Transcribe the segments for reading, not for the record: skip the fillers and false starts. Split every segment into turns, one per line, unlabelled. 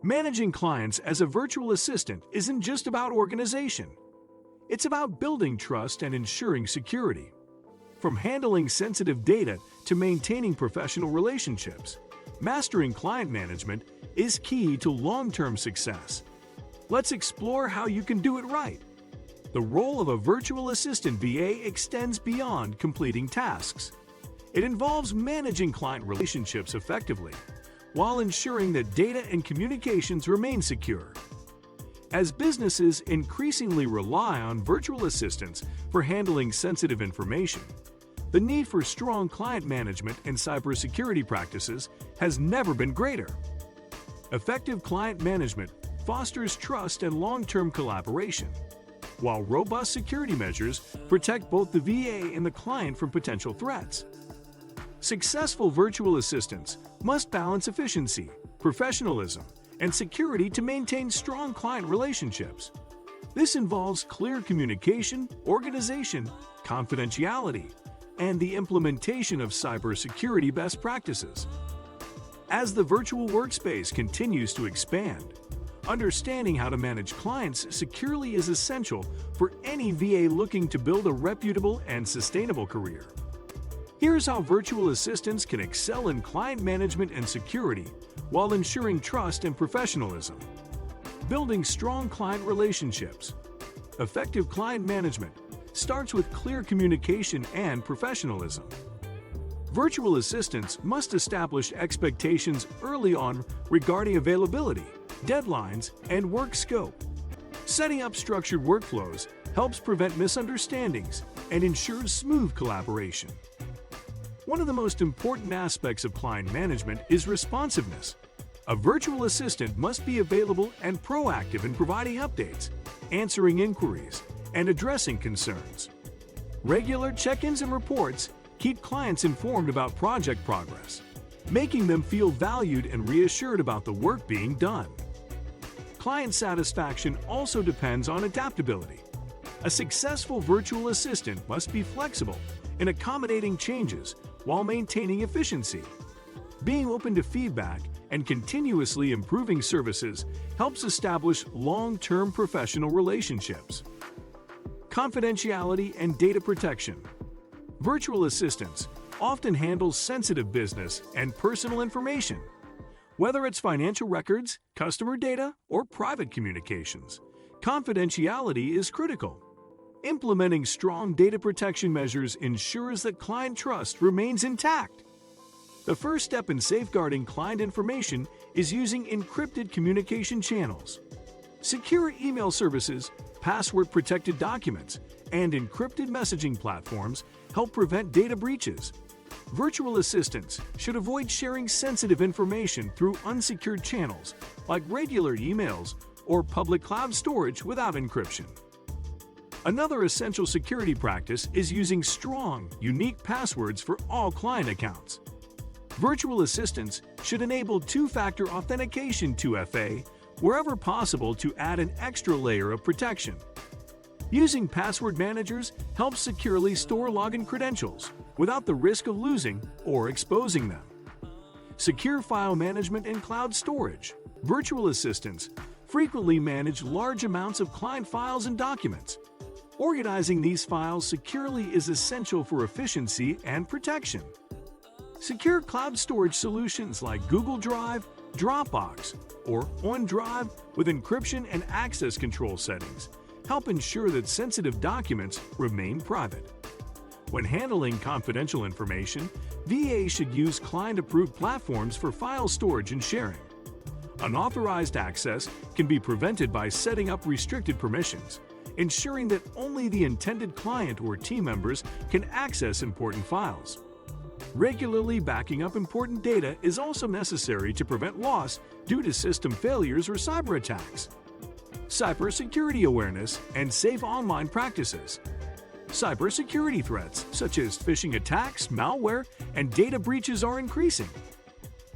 Managing clients as a virtual assistant isn't just about organization. It's about building trust and ensuring security. From handling sensitive data to maintaining professional relationships, mastering client management is key to long-term success. Let's explore how you can do it right. The role of a virtual assistant VA extends beyond completing tasks. It involves managing client relationships effectively, while ensuring that data and communications remain secure. As businesses increasingly rely on virtual assistants for handling sensitive information, the need for strong client management and cybersecurity practices has never been greater. Effective client management fosters trust and long-term collaboration, while robust security measures protect both the VA and the client from potential threats. Successful virtual assistants must balance efficiency, professionalism, and security to maintain strong client relationships. This involves clear communication, organization, confidentiality, and the implementation of cybersecurity best practices. As the virtual workspace continues to expand, understanding how to manage clients securely is essential for any VA looking to build a reputable and sustainable career. Here's how virtual assistants can excel in client management and security while ensuring trust and professionalism. Building strong client relationships. Effective client management starts with clear communication and professionalism. Virtual assistants must establish expectations early on regarding availability, deadlines, and work scope. Setting up structured workflows helps prevent misunderstandings and ensures smooth collaboration. One of the most important aspects of client management is responsiveness. A virtual assistant must be available and proactive in providing updates, answering inquiries, and addressing concerns. Regular check-ins and reports keep clients informed about project progress, making them feel valued and reassured about the work being done. Client satisfaction also depends on adaptability. A successful virtual assistant must be flexible in accommodating changes while maintaining efficiency. Being open to feedback and continuously improving services helps establish long-term professional relationships. Confidentiality and data protection. Virtual assistants often handle sensitive business and personal information. Whether it's financial records, customer data, or private communications, confidentiality is critical. Implementing strong data protection measures ensures that client trust remains intact. The first step in safeguarding client information is using encrypted communication channels. Secure email services, password-protected documents, and encrypted messaging platforms help prevent data breaches. Virtual assistants should avoid sharing sensitive information through unsecured channels like regular emails or public cloud storage without encryption. Another essential security practice is using strong, unique passwords for all client accounts. Virtual assistants should enable two-factor authentication 2FA wherever possible to add an extra layer of protection. Using password managers helps securely store login credentials without the risk of losing or exposing them. Secure file management and cloud storage. Virtual assistants frequently manage large amounts of client files and documents. Organizing these files securely is essential for efficiency and protection. Secure cloud storage solutions like Google Drive, Dropbox, or OneDrive with encryption and access control settings help ensure that sensitive documents remain private. When handling confidential information, VA should use client-approved platforms for file storage and sharing. Unauthorized access can be prevented by setting up restricted permissions, ensuring that only the intended client or team members can access important files. Regularly backing up important data is also necessary to prevent loss due to system failures or cyber attacks. Cybersecurity awareness and safe online practices. Cybersecurity threats such as phishing attacks, malware, and data breaches are increasing.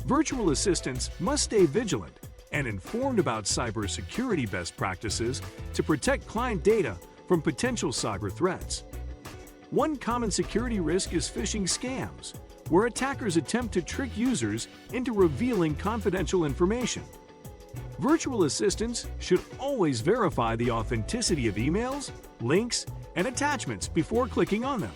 Virtual assistants must stay vigilant and informed about cybersecurity best practices to protect client data from potential cyber threats. One common security risk is phishing scams, where attackers attempt to trick users into revealing confidential information. Virtual assistants should always verify the authenticity of emails, links, and attachments before clicking on them.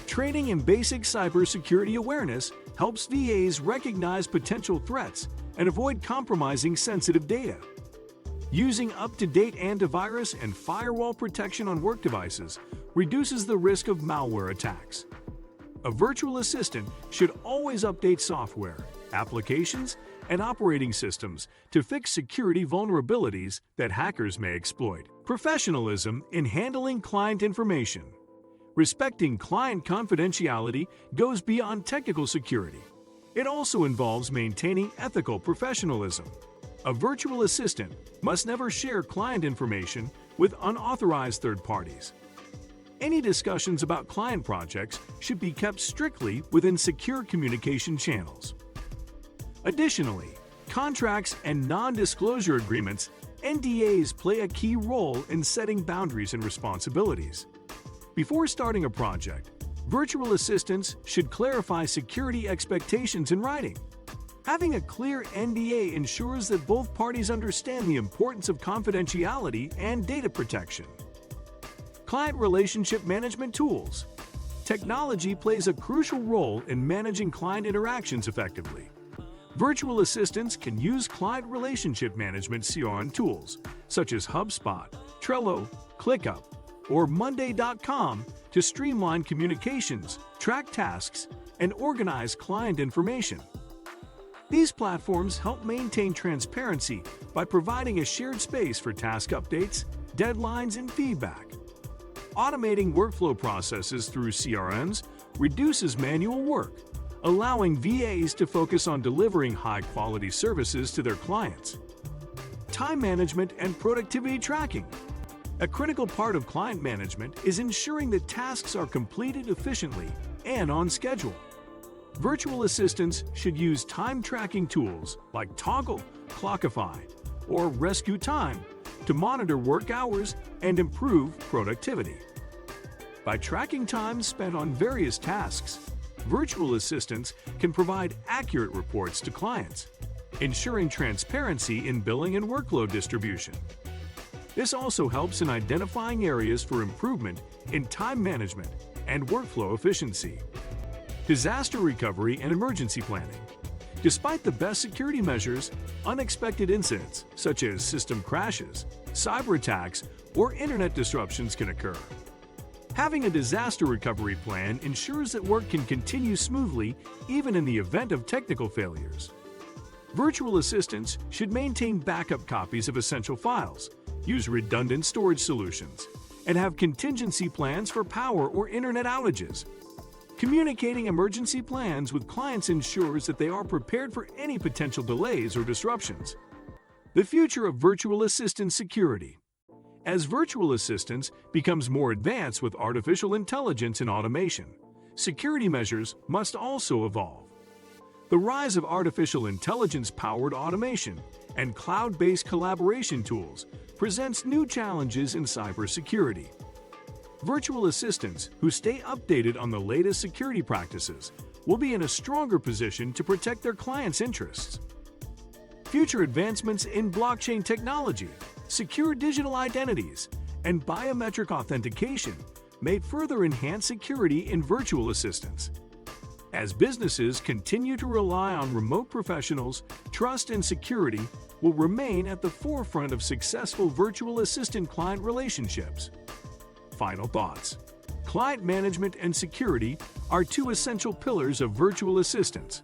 Training in basic cybersecurity awareness helps VAs recognize potential threats and avoid compromising sensitive data. Using up-to-date antivirus and firewall protection on work devices reduces the risk of malware attacks. A virtual assistant should always update software, applications, and operating systems to fix security vulnerabilities that hackers may exploit. Professionalism in handling client information. Respecting client confidentiality goes beyond technical security. It also involves maintaining ethical professionalism. A virtual assistant must never share client information with unauthorized third parties. Any discussions about client projects should be kept strictly within secure communication channels. Additionally, contracts and non-disclosure agreements, NDAs, play a key role in setting boundaries and responsibilities. Before starting a project, virtual assistants should clarify security expectations in writing. Having a clear NDA ensures that both parties understand the importance of confidentiality and data protection. Client relationship management tools. Technology plays a crucial role in managing client interactions effectively. Virtual assistants can use client relationship management CRM tools such as HubSpot, Trello, ClickUp, or Monday.com to streamline communications, track tasks, and organize client information. These platforms help maintain transparency by providing a shared space for task updates, deadlines, and feedback. Automating workflow processes through CRMs reduces manual work, allowing VAs to focus on delivering high-quality services to their clients. Time management and productivity tracking. A critical part of client management is ensuring that tasks are completed efficiently and on schedule. Virtual assistants should use time tracking tools like Toggle, Clockify, or Rescue Time to monitor work hours and improve productivity. By tracking time spent on various tasks, virtual assistants can provide accurate reports to clients, ensuring transparency in billing and workload distribution. This also helps in identifying areas for improvement in time management and workflow efficiency. Disaster recovery and emergency planning. Despite the best security measures, unexpected incidents such as system crashes, cyber attacks, or internet disruptions can occur. Having a disaster recovery plan ensures that work can continue smoothly even in the event of technical failures. Virtual assistants should maintain backup copies of essential files, use redundant storage solutions, and have contingency plans for power or internet outages. Communicating emergency plans with clients ensures that they are prepared for any potential delays or disruptions. The future of virtual assistant security. As virtual assistants becomes more advanced with artificial intelligence and automation, security measures must also evolve. The rise of artificial intelligence-powered automation and cloud-based collaboration tools presents new challenges in cybersecurity. Virtual assistants who stay updated on the latest security practices will be in a stronger position to protect their clients' interests. Future advancements in blockchain technology, secure digital identities, and biometric authentication may further enhance security in virtual assistants. As businesses continue to rely on remote professionals, trust and security will remain at the forefront of successful virtual assistant client relationships. Final thoughts. Client management and security are two essential pillars of virtual assistants.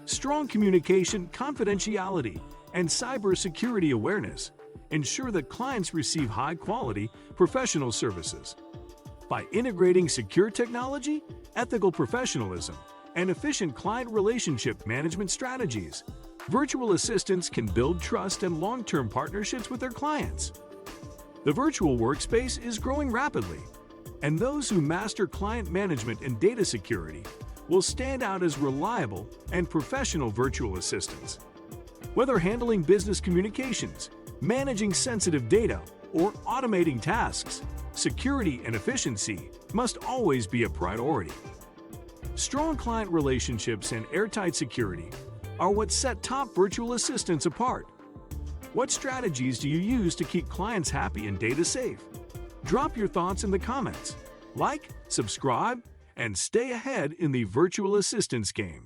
Strong communication, confidentiality, and cybersecurity awareness ensure that clients receive high-quality, professional services. By integrating secure technology, ethical professionalism, and efficient client relationship management strategies, virtual assistants can build trust and long-term partnerships with their clients. The virtual workspace is growing rapidly, and those who master client management and data security will stand out as reliable and professional virtual assistants. Whether handling business communications, managing sensitive data, or automating tasks, security and efficiency must always be a priority. Strong client relationships and airtight security are what set top virtual assistants apart. What strategies do you use to keep clients happy and data safe? Drop your thoughts in the comments. Like, subscribe, and stay ahead in the virtual assistants game.